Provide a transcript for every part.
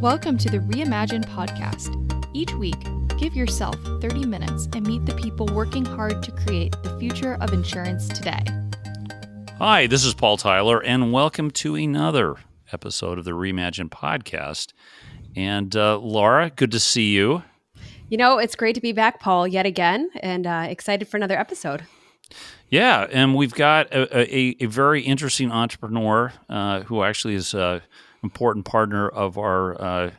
Welcome to the Reimagine podcast. Each week, give yourself 30 minutes and meet the people working hard to create the future of insurance today. Hi, this is Paul Tyler, and welcome to another episode of the Reimagine podcast. And Laura, good to see you. You know, it's great to be back, Paul, yet again, and excited for another episode. Yeah, and we've got a very interesting entrepreneur who actually is an important partner of our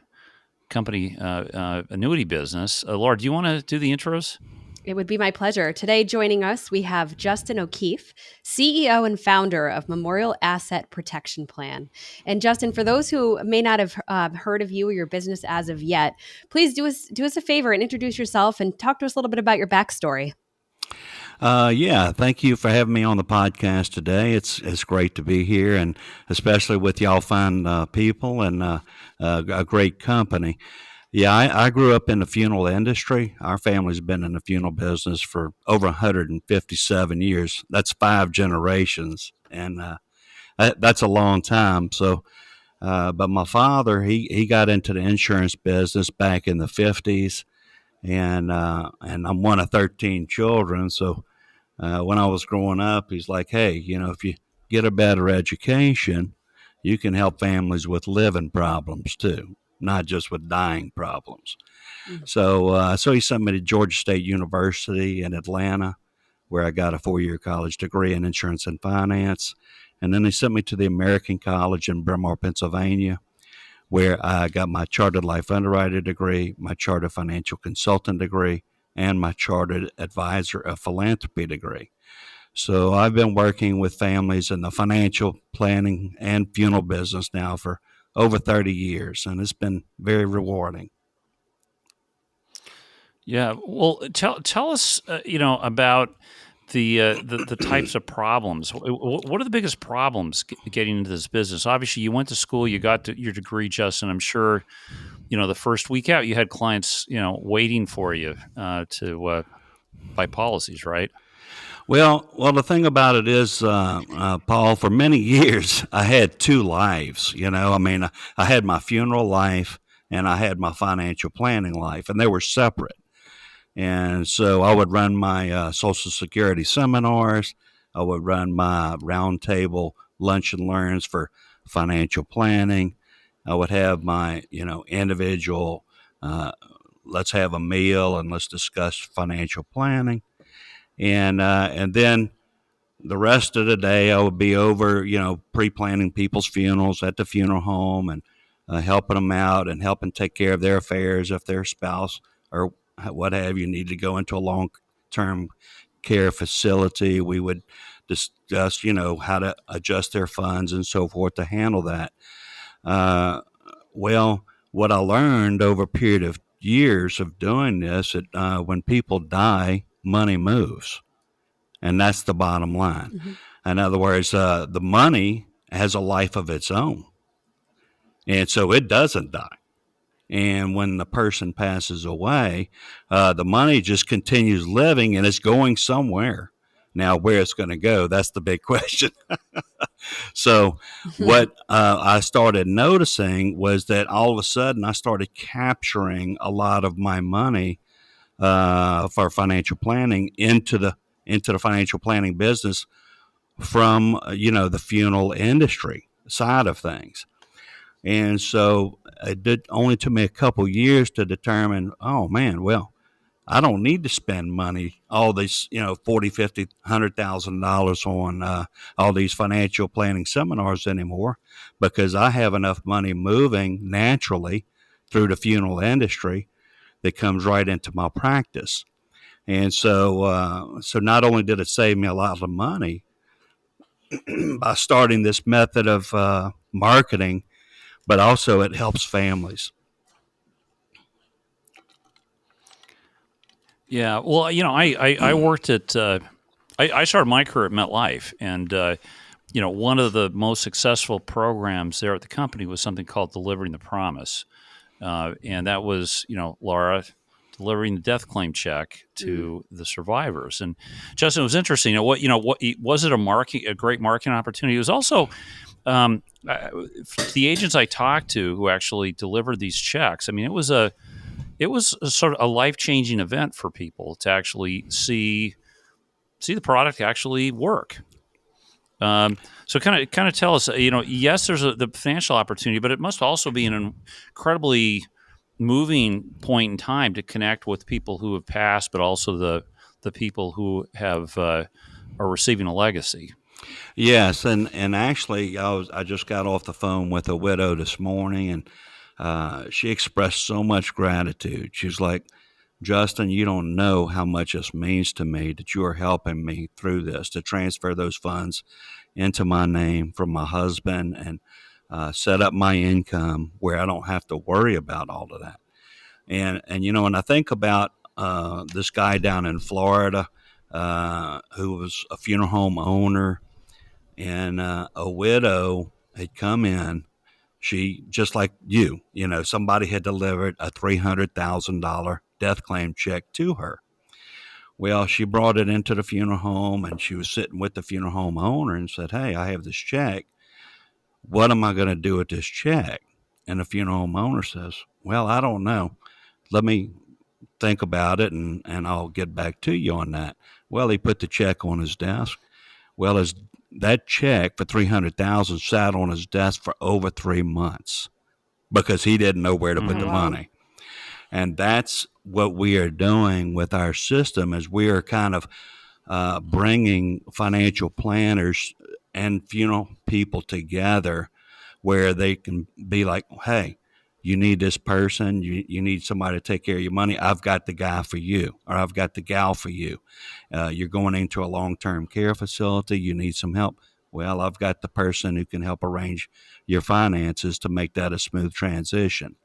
company annuity business. Laura, do you want to do the intros? It would be my pleasure. Today, joining us, we have Justin O'Keefe, CEO and founder of Memorial Asset Protection Plan. And Justin, for those who may not have heard of you or your business as of yet, please do us a favor and introduce yourself and talk to us a little bit about your backstory. Thank you for having me on the podcast today. It's great to be here, and especially with y'all fine people and a great company. Yeah, I grew up in the funeral industry. Our family's been in the funeral business for over 157 years. That's 5 generations, and that's a long time. So, but my father, he got into the insurance business back in the 50s. And I'm one of 13 children. So when I was growing up, he's like, hey, if you get a better education, you can help families with living problems too, not just with dying problems. Mm-hmm. So he sent me to Georgia State University in Atlanta, where I got a 4-year college degree in insurance and finance. And then he sent me to the American College in Bryn Mawr, Pennsylvania, where I got my Chartered Life Underwriter degree, my Chartered Financial Consultant degree, and my Chartered Advisor of Philanthropy degree. So I've been working with families in the financial planning and funeral business now for over 30 years, and it's been very rewarding. Yeah, well, tell us, about the types of problems. What are the biggest problems getting into this business? Obviously, you went to school, you got your degree, Justin. I'm sure, the first week out, you had clients, waiting for you to buy policies, right? Well, the thing about it is, Paul, for many years, I had 2 lives. I had my funeral life and I had my financial planning life, and they were separate. And so I would run my Social Security seminars. I would run my roundtable lunch and learns for financial planning. I would have my, individual, let's have a meal and let's discuss financial planning. And then the rest of the day I would be over, pre-planning people's funerals at the funeral home and helping them out and helping take care of their affairs if their spouse or what have you need to go into a long-term care facility. We would discuss, how to adjust their funds and so forth to handle that. Well, what I learned over a period of years of doing this, when people die, money moves. And that's the bottom line. Mm-hmm. In other words, the money has a life of its own. And so it doesn't die. And when the person passes away, the money just continues living and it's going somewhere. Now, where it's going to go, that's the big question. So what I started noticing was that all of a sudden I started capturing a lot of my money for financial planning into the financial planning business from, the funeral industry side of things. And so it only took me a couple years to determine, oh man, well, I don't need to spend money, all these, $40,000, $50,000, $100,000 on all these financial planning seminars anymore, because I have enough money moving naturally through the funeral industry that comes right into my practice. And so not only did it save me a lot of money by starting this method of marketing, but also it helps families. Yeah, well, I worked at, I started my career at MetLife, and, one of the most successful programs there at the company was something called Delivering the Promise. And that was, Laura, delivering the death claim check to the survivors. And Justin, it was interesting. What was it a great marketing opportunity? It was also the agents I talked to who actually delivered these checks, I mean, it was a sort of a life-changing event for people to actually see the product actually work. So kind of tell us, yes, there's the financial opportunity, but it must also be an incredibly moving point in time to connect with people who have passed, but also the people who have are receiving a legacy. Yes, and actually, I just got off the phone with a widow this morning, and she expressed so much gratitude. She's like, Justin, you don't know how much this means to me that you are helping me through this to transfer those funds into my name from my husband and set up my income where I don't have to worry about all of that. And and I think about this guy down in Florida who was a funeral home owner, and a widow had come in. She, just like somebody had delivered a $300,000 death claim check to her. Well, she brought it into the funeral home, and she was sitting with the funeral home owner and said, "Hey, I have this check. What am I going to do with this check?" And the funeral home owner says, "Well, I don't know. Let me think about it, and I'll get back to you on that." Well, he put the check on his desk. Well, that check for $300,000 sat on his desk for over 3 months because he didn't know where to put the money. And that's what we are doing with our system, is we are kind of bringing financial planners and funeral people together where they can be like, "Hey, you need this person, you need somebody to take care of your money. I've got the guy for you, or I've got the gal for you. You're going into a long-term care facility, you need some help. Well, I've got the person who can help arrange your finances to make that a smooth transition."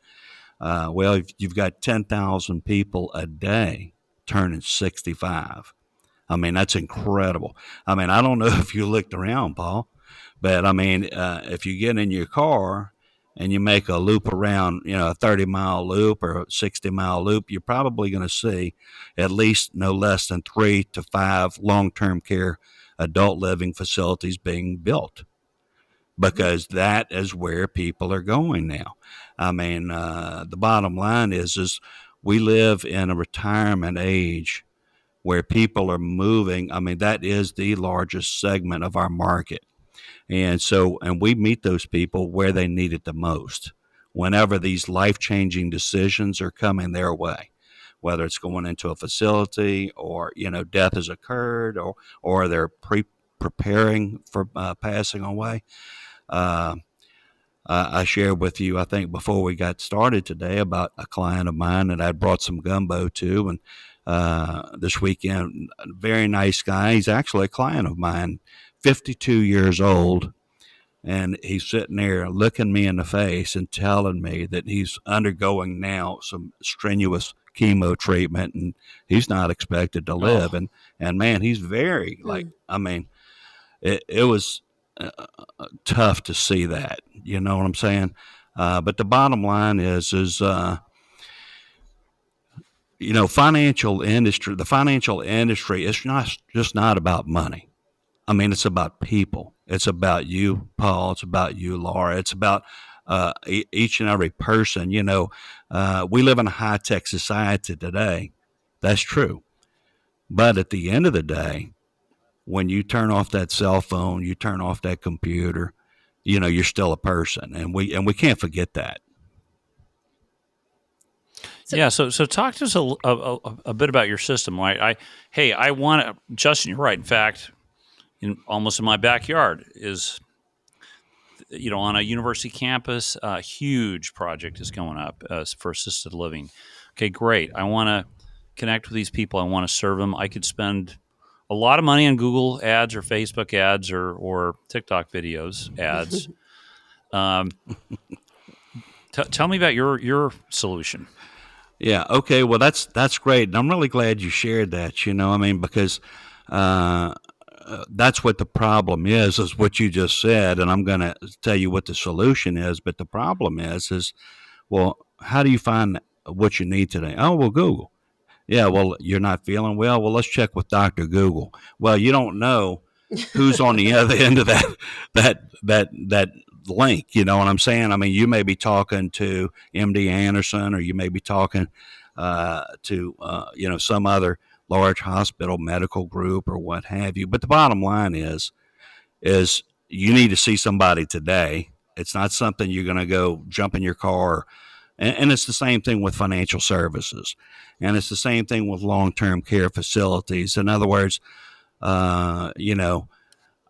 Well, you've got 10,000 people a day turning 65. I mean, that's incredible. I mean, I don't know if you looked around, Paul, but I mean, if you get in your car and you make a loop around, a 30-mile loop or a 60-mile loop, you're probably going to see at least no less than 3 to 5 long-term care adult living facilities being built, because that is where people are going now. I mean, the bottom line is we live in a retirement age where people are moving. I mean, that is the largest segment of our market. And we meet those people where they need it the most, whenever these life-changing decisions are coming their way, whether it's going into a facility or, death has occurred, or they're preparing for passing away. I shared with you, I think, before we got started today, about a client of mine that I brought some gumbo to, and this weekend, a very nice guy. He's actually a client of mine, 52 years old, and he's sitting there looking me in the face and telling me that he's undergoing now some strenuous chemo treatment, and he's not expected to live. And man, he's very I mean, it was tough to see that. You know what I'm saying? But the bottom line is financial industry. The financial industry is just not about money. I mean, it's about people. It's about you, Paul. It's about you, Laura. It's about each and every person. We live in a high-tech society today. That's true. But at the end of the day, when you turn off that cell phone, you turn off that computer, you're still a person, and we can't forget that. So talk to us a bit about your system. Right? I want to, Justin, you're right. In fact, almost in my backyard is, on a university campus, a huge project is going up for assisted living. Okay, great. I want to connect with these people. I want to serve them. I could spend a lot of money on Google ads or Facebook ads or TikTok videos ads. Tell me about your solution. Yeah. Okay. Well, that's great. And I'm really glad you shared that. Because that's what the problem is what you just said. And I'm going to tell you what the solution is. But the problem is, well, how do you find what you need today? Oh, well, Google. Yeah, well, you're not feeling well. Well, let's check with Dr. Google. Well, you don't know who's on the other end of that link. You know what I'm saying? I mean, you may be talking to MD Anderson, or you may be talking to some other large hospital medical group or what have you. But the bottom line is you need to see somebody today. It's not something you're going to go jump in your car. And it's the same thing with financial services. And it's the same thing with long-term care facilities. In other words, I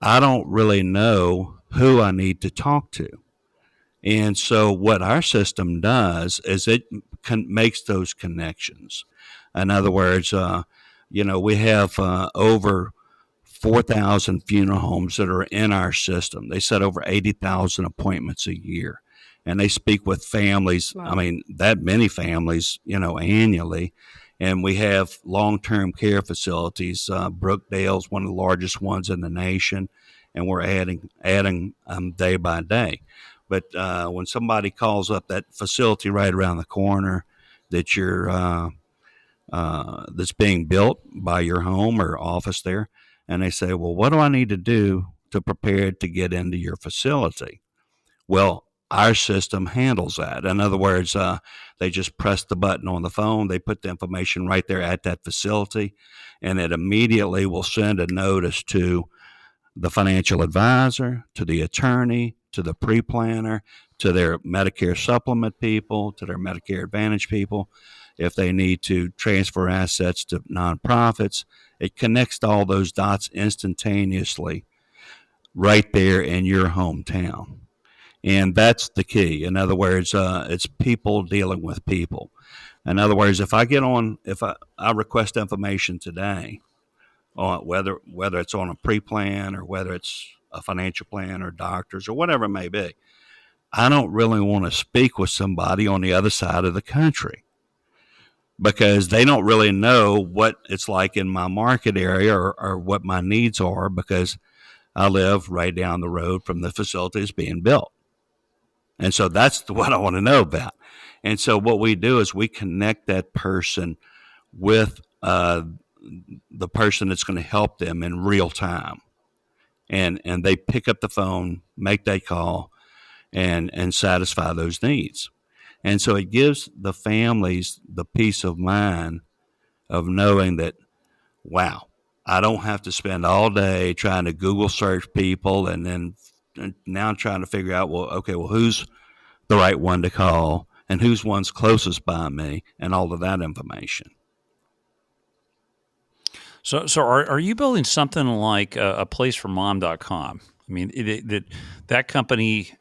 don't really know who I need to talk to. And so what our system does is it makes those connections. In other words, we have over 4,000 funeral homes that are in our system. They set over 80,000 appointments a year. And they speak with families, Wow. I mean, that many families, annually. And we have long-term care facilities. Brookdale's one of the largest ones in the nation, and we're adding day by day. But when somebody calls up that facility right around the corner that that's being built by your home or office there, and they say, well, what do I need to do to prepare to get into your facility? Well, our system handles that. In other words, they just press the button on the phone. They put the information right there at that facility, and it immediately will send a notice to the financial advisor, to the attorney, to the pre-planner, to their Medicare supplement people, to their Medicare Advantage people. If they need to transfer assets to nonprofits, it connects all those dots instantaneously right there in your hometown. And that's the key. In other words, it's people dealing with people. In other words, if I request information today, whether it's on a pre-plan or whether it's a financial plan or doctors or whatever it may be, I don't really want to speak with somebody on the other side of the country because they don't really know what it's like in my market area or what my needs are, because I live right down the road from the facilities being built. And so that's what I want to know about. And so what we do is we connect that person with the person that's going to help them in real time. And they pick up the phone, make that call, and satisfy those needs. And so it gives the families the peace of mind of knowing that, wow, I don't have to spend all day trying to Google search people and now I'm trying to figure out, who's the right one to call and who's one's closest by me and all of that information. So are you building something like a placeformom.com? I mean, that company,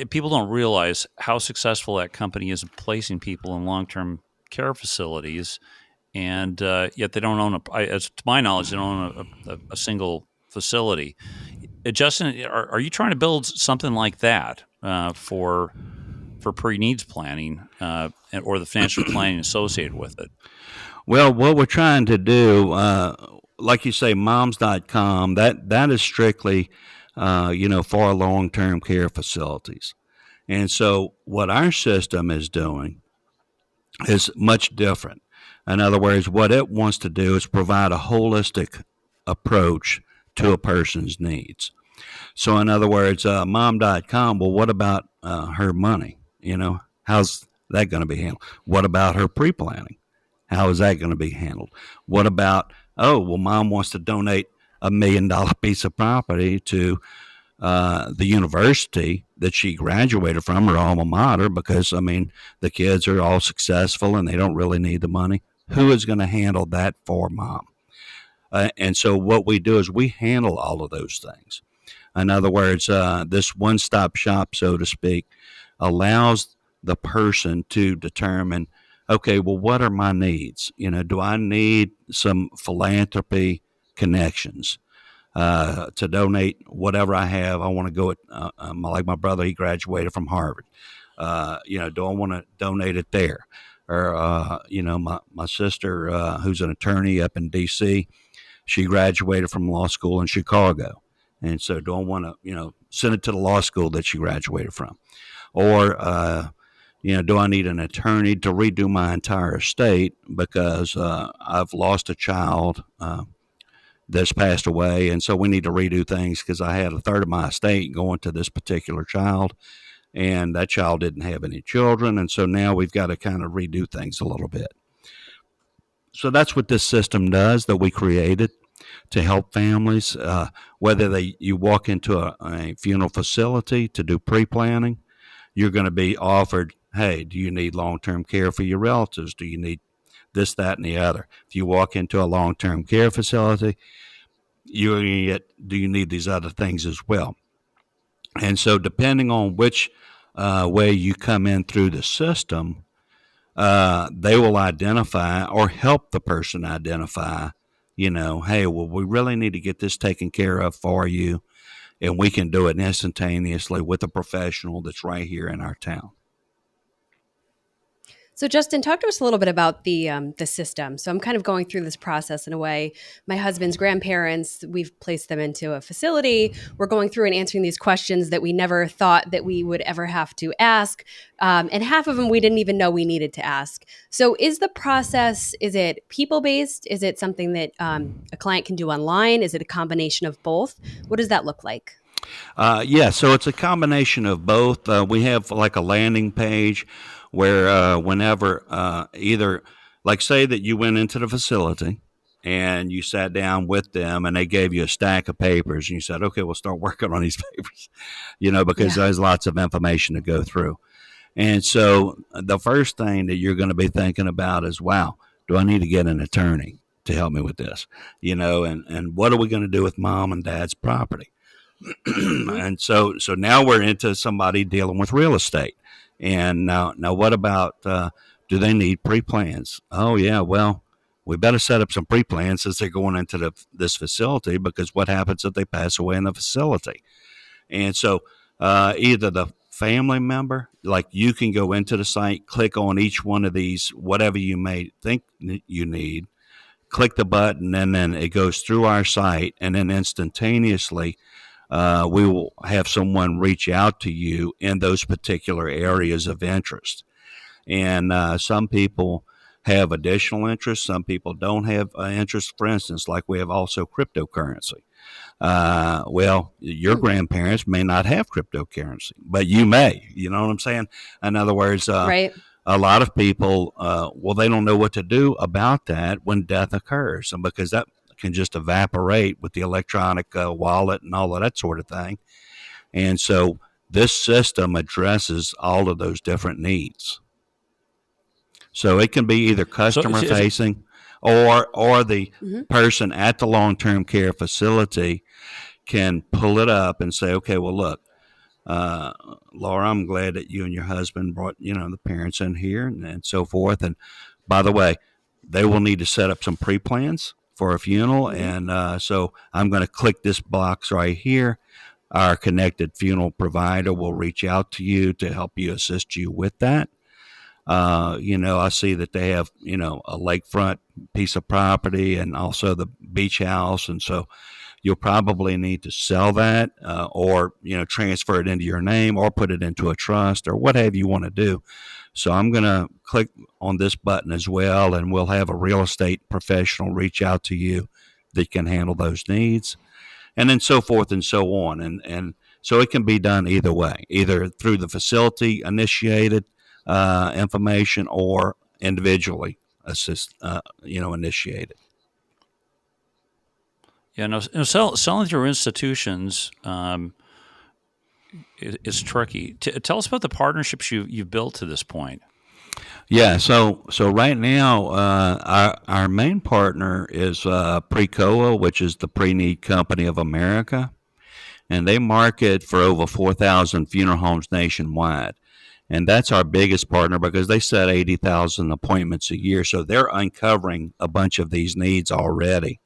people don't realize how successful that company is in placing people in long-term care facilities, and yet they don't own to my knowledge, they don't own a single facility. Justin, are you trying to build something like that for pre-needs planning or the financial planning associated with it? Well, what we're trying to do, like you say, moms.com, that is strictly, for long-term care facilities. And so what our system is doing is much different. In other words, what it wants to do is provide a holistic approach to a person's needs. So in other words, mom.com, well, what about her money? How's that going to be handled? What about her pre-planning? How is that going to be handled? What about, mom wants to donate $1 million piece of property to the university that she graduated from, her alma mater, because, the kids are all successful and they don't really need the money. Who is going to handle that for mom? And so what we do is we handle all of those things. In other words, this one-stop shop, so to speak, allows the person to determine, okay, well, what are my needs? Do I need some philanthropy connections to donate whatever I have? I want to go like my brother, he graduated from Harvard. Do I want to donate it there? Or, my sister, who's an attorney up in D.C., she graduated from law school in Chicago. And so do I want to, send it to the law school that she graduated from? Or, do I need an attorney to redo my entire estate because I've lost a child that's passed away, and so we need to redo things because I had a third of my estate going to this particular child, and that child didn't have any children, and so now we've got to kind of redo things a little bit. So that's what this system does that we created to help families, whether you walk into a funeral facility to do pre-planning, you're going to be offered, hey, do you need long-term care for your relatives? Do you need this, that, and the other? If you walk into a long-term care facility, you're going to get, do you need these other things as well? And so depending on which way you come in through the system, they will identify or help the person identify, hey, well, we really need to get this taken care of for you, and we can do it instantaneously with a professional that's right here in our town. So, Justin, talk to us a little bit about the system. So, I'm kind of going through this process in a way. My husband's grandparents, we've placed them into a facility. We're going through and answering these questions that we never thought that we would ever have to ask, and half of them we didn't even know we needed to ask. So, is the process, is it people based? Is it something that a client can do online? Is it a combination of both? What does that look like? Yeah, so it's a combination of both. We have like a landing page where whenever either, like say that you went into the facility and you sat down with them and they gave you a stack of papers and you said, okay, we'll start working on these papers, because there's lots of information to go through. And so the first thing that you're going to be thinking about is, wow, do I need to get an attorney to help me with this? And what are we going to do with mom and dad's property? And so now we're into somebody dealing with real estate. And now what about, do they need pre-plans? Oh yeah, well, we better set up some pre-plans as they're going into this facility, because what happens if they pass away in the facility? And so either the family member, like you can go into the site, click on each one of these, whatever you may think you need, click the button, and then it goes through our site, and then instantaneously we will have someone reach out to you in those particular areas of interest. And some people have additional interest. Some people don't have interest. For instance, like we have also cryptocurrency. Well, your grandparents may not have cryptocurrency, but you may. You know what I'm saying? In other words, Right. A lot of people, they don't know what to do about that when death occurs, and because that can just evaporate with the electronic wallet and all of that sort of thing. And so this system addresses all of those different needs. So it can be either customer facing or the person at the long-term care facility can pull it up and say, okay, well, look, Laura, I'm glad that you and your husband brought, the parents in here and so forth. And by the way, they will need to set up some pre-plans for a funeral. And so I'm going to click this box right here. Our connected funeral provider will reach out to you to help you, assist you with that. I see that they have, a lakefront piece of property and also the beach house. And so you'll probably need to sell that or, transfer it into your name or put it into a trust or whatever you want to do. So I'm going to click on this button as well, and we'll have a real estate professional reach out to you that can handle those needs, and then so forth and so on. And so it can be done either way, either through the facility initiated information or individually initiated. Yeah, no, selling through institutions is tricky. Tell us about the partnerships you've built to this point. Yeah, so right now our main partner is Precoa, which is the Pre-Need Company of America, and they market for over 4,000 funeral homes nationwide. And that's our biggest partner because they set 80,000 appointments a year, so they're uncovering a bunch of these needs already.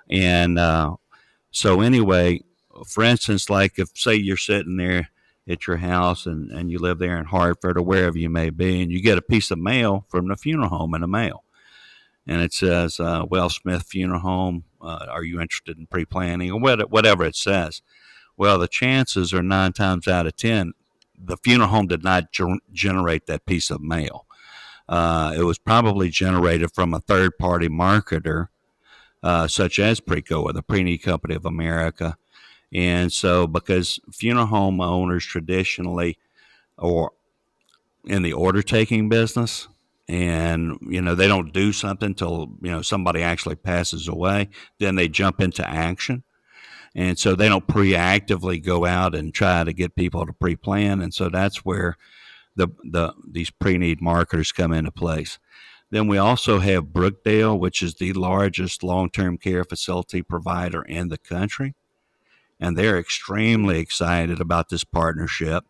And so anyway, for instance, like if, say, you're sitting there at your house and you live there in Hartford or wherever you may be, and you get a piece of mail from the funeral home in the mail. And it says, well, Smith Funeral Home, are you interested in pre-planning or whatever it says? Well, the chances are 9 times out of 10, the funeral home did not generate that piece of mail. It was probably generated from a third-party marketer such as Precoa, the Pre-Need Company of America. And so, because funeral home owners traditionally are in the order taking business, and they don't do something until somebody actually passes away, then they jump into action. And so they don't preactively go out and try to get people to pre-plan. And so that's where these pre-need marketers come into place. Then we also have Brookdale, which is the largest long-term care facility provider in the country. And they're extremely excited about this partnership.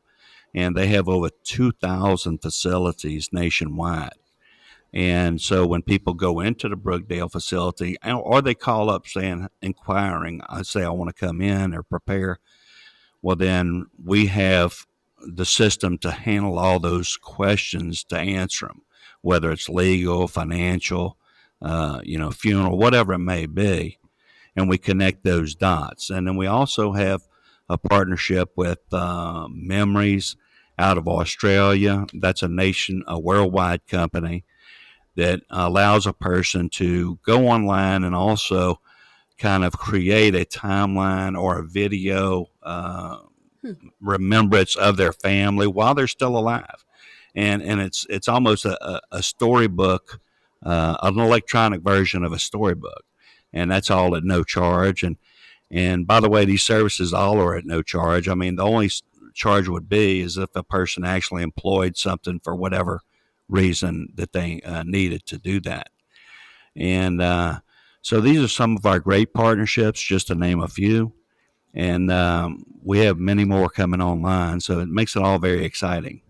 And they have over 2,000 facilities nationwide. And so when people go into the Brookdale facility, or they call up inquiring, I say, I want to come in or prepare, well, then we have the system to handle all those questions, to answer them, whether it's legal, financial, funeral, whatever it may be. And we connect those dots. And then we also have a partnership with Memories out of Australia. That's a worldwide company that allows a person to go online and also kind of create a timeline or a video remembrance of their family while they're still alive. And it's almost a storybook, an electronic version of a storybook. And that's all at no charge. And by the way, these services all are at no charge. I mean, the only charge would be is if a person actually employed something for whatever reason that they needed to do that. And so these are some of our great partnerships, just to name a few. And we have many more coming online. So it makes it all very exciting.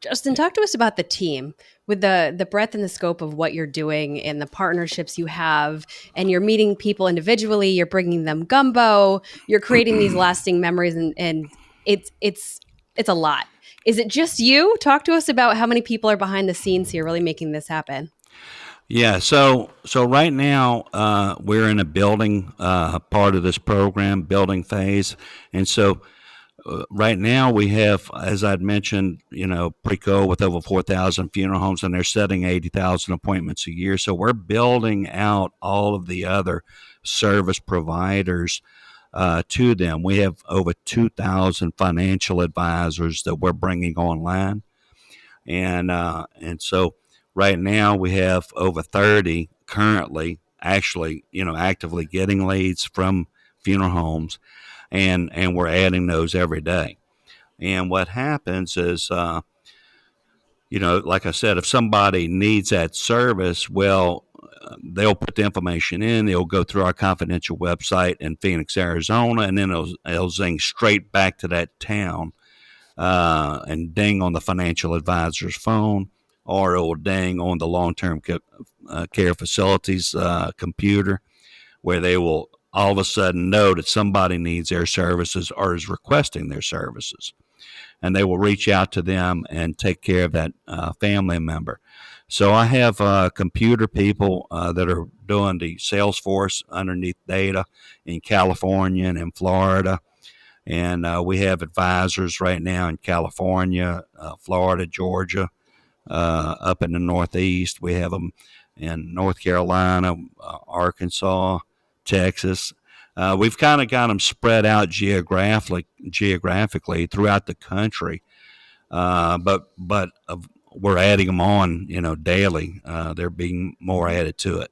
Justin, talk to us about the team with the breadth and the scope of what you're doing and the partnerships you have, and you're meeting people individually, you're bringing them gumbo, you're creating these lasting memories, and it's a lot. Is it just you? Talk to us about how many people are behind the scenes here really making this happen. Yeah, so right now we're in a building part of this program, building phase, and so right now we have, as I'd mentioned, Preco with over 4,000 funeral homes, and they're setting 80,000 appointments a year. So we're building out all of the other service providers to them. We have over 2,000 financial advisors that we're bringing online, and so right now we have over 30 currently actually actively getting leads from funeral homes. And we're adding those every day. And what happens is, like I said, if somebody needs that service, well, they'll put the information in. They'll go through our confidential website in Phoenix, Arizona, and then it'll zing straight back to that town and ding on the financial advisor's phone, or it will ding on the long-term care facilities computer, where they will all of a sudden know that somebody needs their services or is requesting their services. And they will reach out to them and take care of that family member. So I have computer people that are doing the Salesforce underneath data in California and in Florida. And we have advisors right now in California, Florida, Georgia, up in the Northeast. We have them in North Carolina, Arkansas, Texas. We've kind of got them spread out geographically throughout the country, but we're adding them on, daily. They're being more added to it.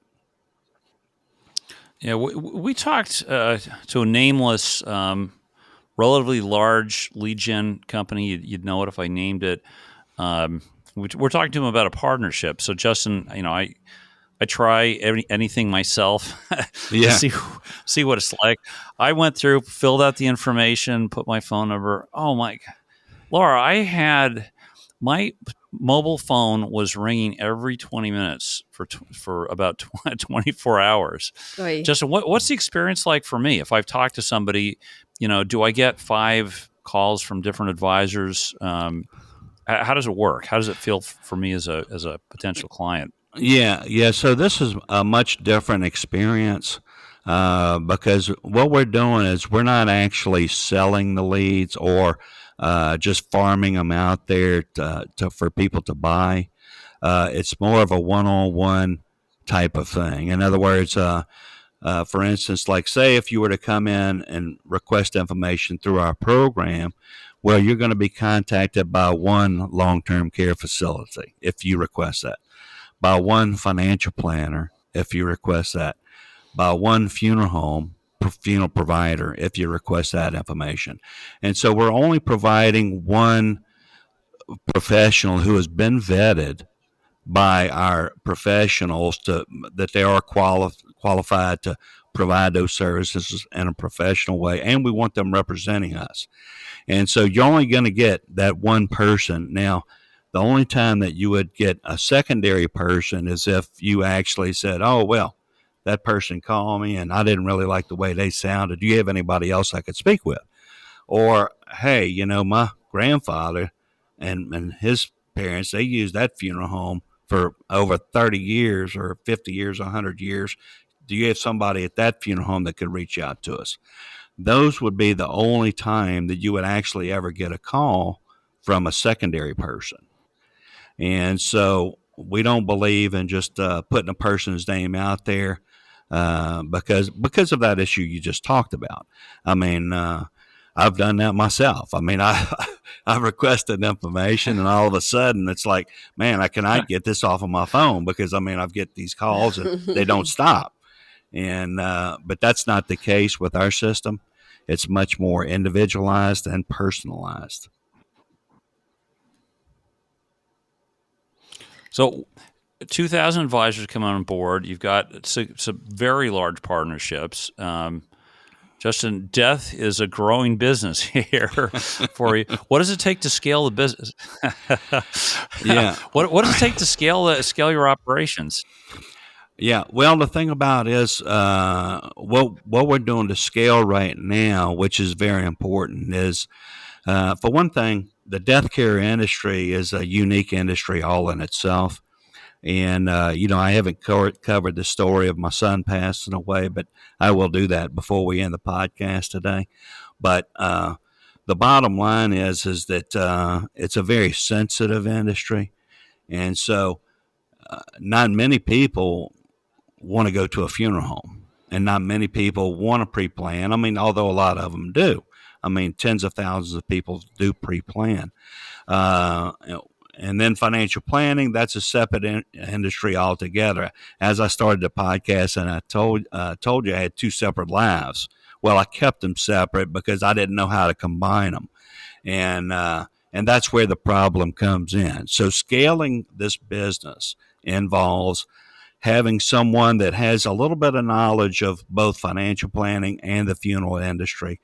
Yeah, we talked to a nameless, relatively large lead gen company. You'd know it if I named it. We're talking to them about a partnership. So, Justin, I try anything myself Yeah. to see what it's like. I went through, filled out the information, put my phone number. Oh my, Laura, I had my mobile phone was ringing every 20 minutes for about 24 hours. Oy. Justin, what's the experience like for me? If I've talked to somebody, do I get 5 calls from different advisors? How does it work? How does it feel for me as a potential client? Yeah. So this is a much different experience because what we're doing is we're not actually selling the leads or just farming them out there for people to buy. It's more of a one-on-one type of thing. In other words, for instance, like say if you were to come in and request information through our program, well, you're going to be contacted by one long-term care facility if you request that, by one financial planner if you request that, by one funeral home, funeral provider if you request that information. And so we're only providing one professional who has been vetted by our professionals that they are qualified to provide those services in a professional way, and we want them representing us. And so you're only going to get that one person. Now, the only time that you would get a secondary person is if you actually said, oh, well, that person called me and I didn't really like the way they sounded. Do you have anybody else I could speak with? Or, hey, my grandfather and his parents, they used that funeral home for over 30 years or 50 years, 100 years. Do you have somebody at that funeral home that could reach out to us? Those would be the only time that you would actually ever get a call from a secondary person. And so we don't believe in just putting a person's name out there because of that issue you just talked about. I mean, I've done that myself. I mean, I've requested information, and all of a sudden it's like, man, I cannot get this off of my phone because I've get these calls and they don't stop. And but that's not the case with our system. It's much more individualized and personalized. So 2,000 advisors come on board. You've got some very large partnerships. Justin, death is a growing business here for you. What does it take to scale the business? Yeah. What does it take to scale your operations? Yeah. Well, the thing about is what we're doing to scale right now, which is very important, is for one thing, the death care industry is a unique industry all in itself. And, I haven't covered the story of my son passing away, but I will do that before we end the podcast today. But the bottom line is that it's a very sensitive industry. And so not many people want to go to a funeral home, and not many people want to pre-plan. I mean, although a lot of them do. I mean, tens of thousands of people do pre-plan. And then financial planning, that's a separate industry altogether. As I started the podcast and I told you I had two separate lives. Well, I kept them separate because I didn't know how to combine them. And that's where the problem comes in. So scaling this business involves having someone that has a little bit of knowledge of both financial planning and the funeral industry,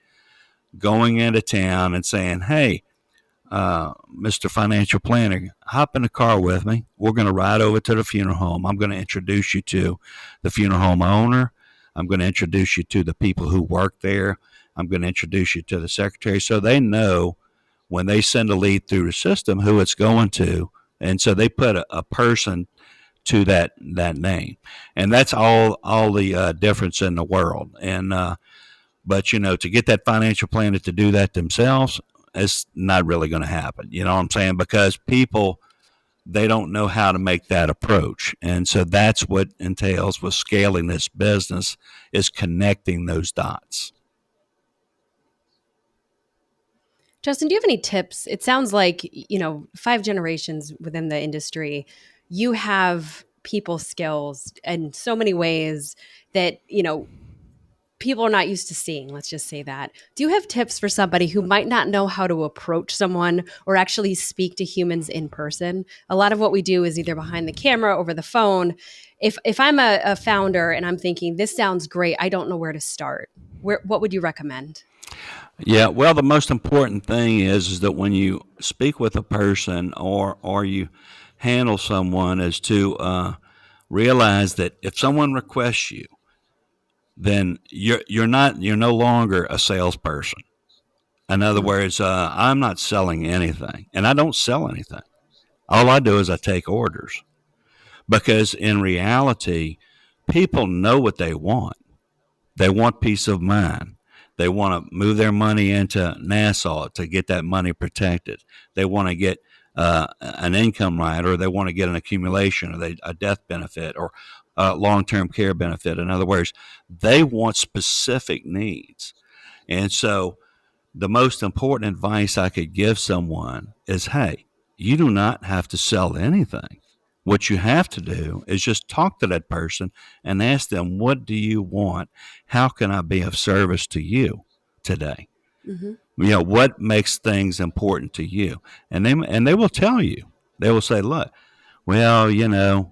going into town and saying, hey, Mr. Financial Planner, hop in the car with me. We're going to ride over to the funeral home. I'm going to introduce you to the funeral home owner. I'm going to introduce you to the people who work there. I'm going to introduce you to the secretary so they know when they send a lead through the system who it's going to. And so they put a person to that name. And that's all the difference in the world. And but, to get that financial planner to do that themselves, it's not really going to happen. You know what I'm saying? Because people, they don't know how to make that approach. And so that's what entails with scaling this business, is connecting those dots. Justin, do you have any tips? It sounds like, 5 generations within the industry, you have people skills in so many ways that, people are not used to seeing. Let's just say that. Do you have tips for somebody who might not know how to approach someone or actually speak to humans in person? A lot of what we do is either behind the camera, over the phone. If I'm a founder and I'm thinking, this sounds great, I don't know where to start. What would you recommend? Yeah, well, the most important thing is that when you speak with a person or you handle someone, is to realize that if someone requests you, then you're no longer a salesperson. In other words, I'm not selling anything, and I don't sell anything. All I do is I take orders, because in reality, people know what they want. They want peace of mind. They want to move their money into Nassau to get that money protected. They want to get an income rider, or they want to get an accumulation, or a death benefit, or long-term care benefit. In other words, they want specific needs. And so the most important advice I could give someone is, hey, you do not have to sell anything. What you have to do is just talk to that person and ask them, what do you want? How can I be of service to you today? Mm-hmm. What makes things important to you? And they will tell you. They will say, look, well,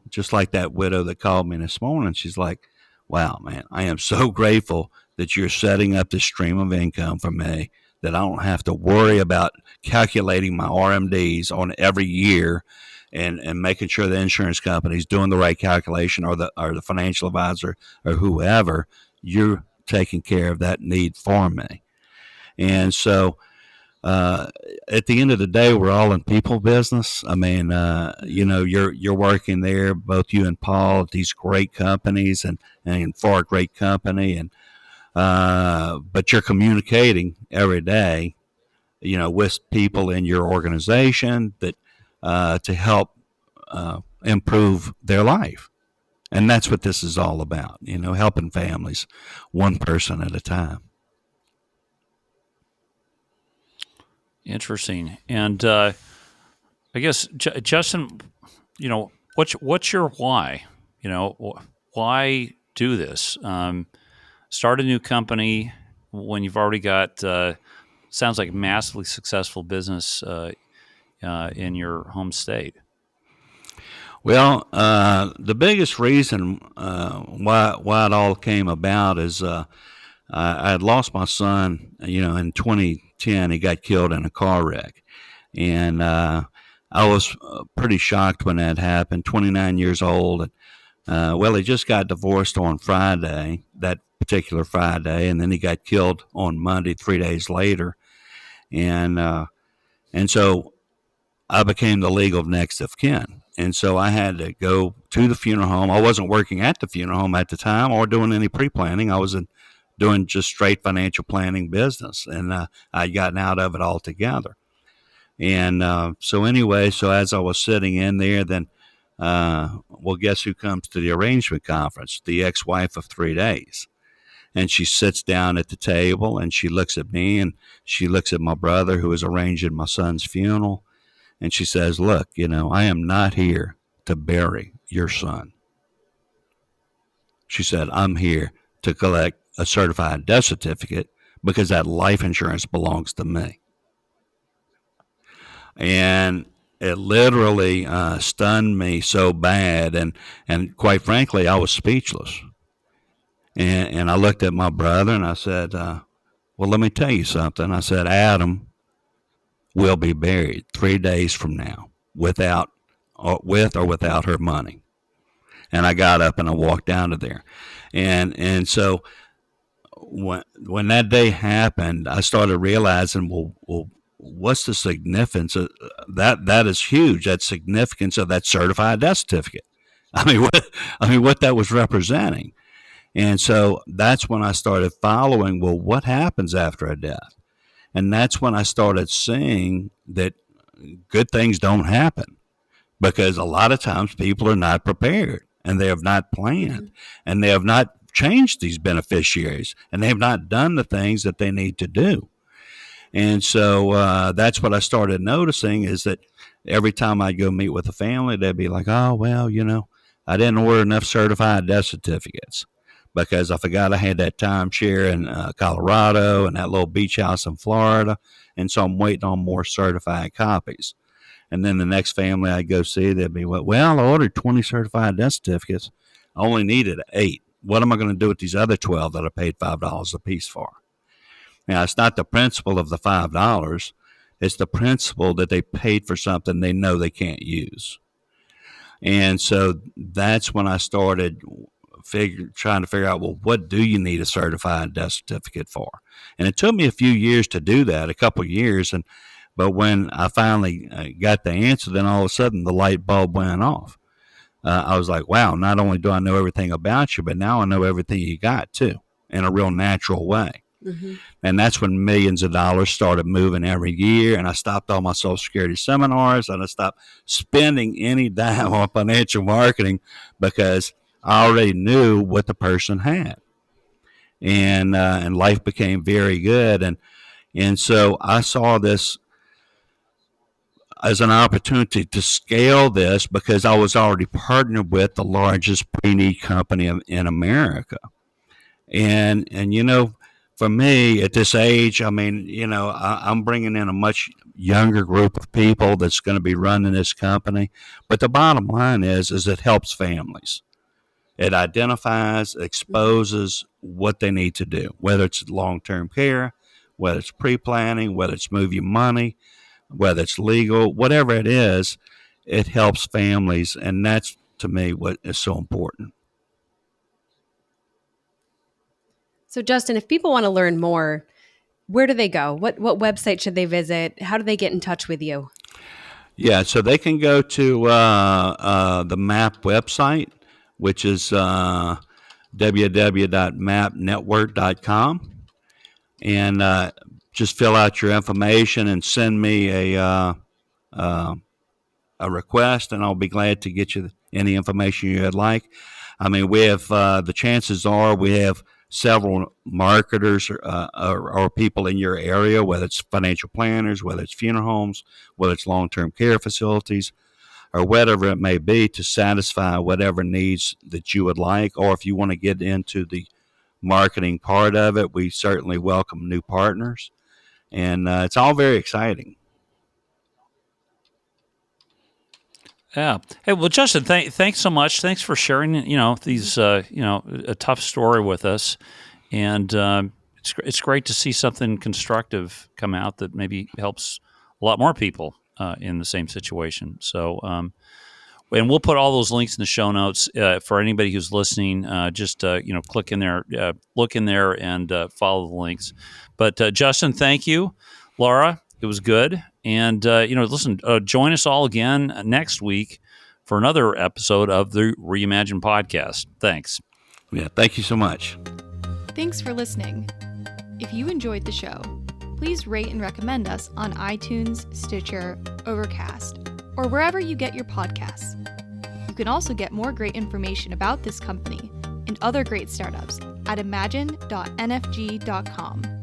just like that widow that called me this morning, she's like, wow, man, I am so grateful that you're setting up this stream of income for me, that I don't have to worry about calculating my RMDs on every year and making sure the insurance company's doing the right calculation, or the financial advisor or whoever. You're taking care of that need for me. And so at the end of the day, we're all in people business. I mean, you're working there, both you and Paul, at these great companies and for a great company, and but you're communicating every day, with people in your organization that to help improve their life. And that's what this is all about, helping families one person at a time. Interesting. And I guess, Justin, what's your why? Why do this? Start a new company when you've already got, sounds like massively successful business in your home state. Well, the biggest reason why it all came about is I had lost my son, in 2010. He got killed in a car wreck. And I was pretty shocked when that happened, 29 years old. And, he just got divorced on Friday, that particular Friday, and then he got killed on Monday, 3 days later. And so I became the legal next of kin. And so I had to go to the funeral home. I wasn't working at the funeral home at the time or doing any pre-planning. I was doing just straight financial planning business, and I'd gotten out of it altogether. And so as I was sitting in there, then, guess who comes to the arrangement conference? The ex-wife of 3 days. And she sits down at the table, and she looks at me, and she looks at my brother, who is arranging my son's funeral. And she says, look, I am not here to bury your son. She said, I'm here to collect a certified death certificate because that life insurance belongs to me. And it literally stunned me so bad. And quite frankly, I was speechless. And I looked at my brother and I said, well, let me tell you something. I said, Adam will be buried 3 days from now with or without her money. And I got up and I walked down to there. And so when that day happened, I started realizing, well, what's the significance of that? That is huge. That significance of that certified death certificate. I mean, what that was representing. And so that's when I started following, well, what happens after a death? And that's when I started seeing that good things don't happen, because a lot of times people are not prepared, and they have not planned, and they have not changed these beneficiaries, and they have not done the things that they need to do. And so that's what I started noticing, is that every time I'd go meet with a family, they'd be like, oh, well, I didn't order enough certified death certificates because I forgot I had that timeshare in Colorado and that little beach house in Florida. And so I'm waiting on more certified copies. And then the next family I go see, they'd be, well, I ordered 20 certified death certificates. I only needed 8. What am I going to do with these other 12 that I paid $5 a piece for? Now, it's not the principle of the $5. It's the principle that they paid for something they know they can't use. And so that's when I started trying to figure out, well, what do you need a certified death certificate for? And it took me a few years to do that, a couple of years. But when I finally got the answer, then all of a sudden the light bulb went off. I was like, wow, not only do I know everything about you, but now I know everything you got too, in a real natural way. Mm-hmm. And that's when millions of dollars started moving every year. And I stopped all my Social Security seminars, and I stopped spending any dime on financial marketing, because I already knew what the person had, and life became very good, and so I saw this as an opportunity to scale this because I was already partnered with the largest pre-need company in America. And for me at this age, I mean, I'm bringing in a much younger group of people that's going to be running this company. But the bottom line is it helps families. It identifies, exposes what they need to do, whether it's long-term care, whether it's pre-planning, whether it's move your money, whether it's legal, whatever it is, it helps families. And that's, to me, what is so important. So, Justin, if people want to learn more, where do they go? What website should they visit? How do they get in touch with you? Yeah, so they can go to the MAPP website, which is www.mappnetwork.com, and just fill out your information and send me a request, and I'll be glad to get you any information you'd like. I mean, we have the chances are we have several marketers or people in your area, whether it's financial planners, whether it's funeral homes, whether it's long-term care facilities, or whatever it may be, to satisfy whatever needs that you would like. Or if you want to get into the marketing part of it, we certainly welcome new partners, and it's all very exciting. Yeah. Hey, well, Justin, thanks so much. Thanks for sharing, these, a tough story with us. And it's great to see something constructive come out that maybe helps a lot more people in the same situation. So, and we'll put all those links in the show notes for anybody who's listening. Just click in there, look in there, and follow the links. But Justin, thank you, Laura. It was good. And, listen, join us all again next week for another episode of the Reimagine podcast. Thanks. Yeah, thank you so much. Thanks for listening. If you enjoyed the show, please rate and recommend us on iTunes, Stitcher, Overcast, or wherever you get your podcasts. You can also get more great information about this company and other great startups at imagine.nfg.com.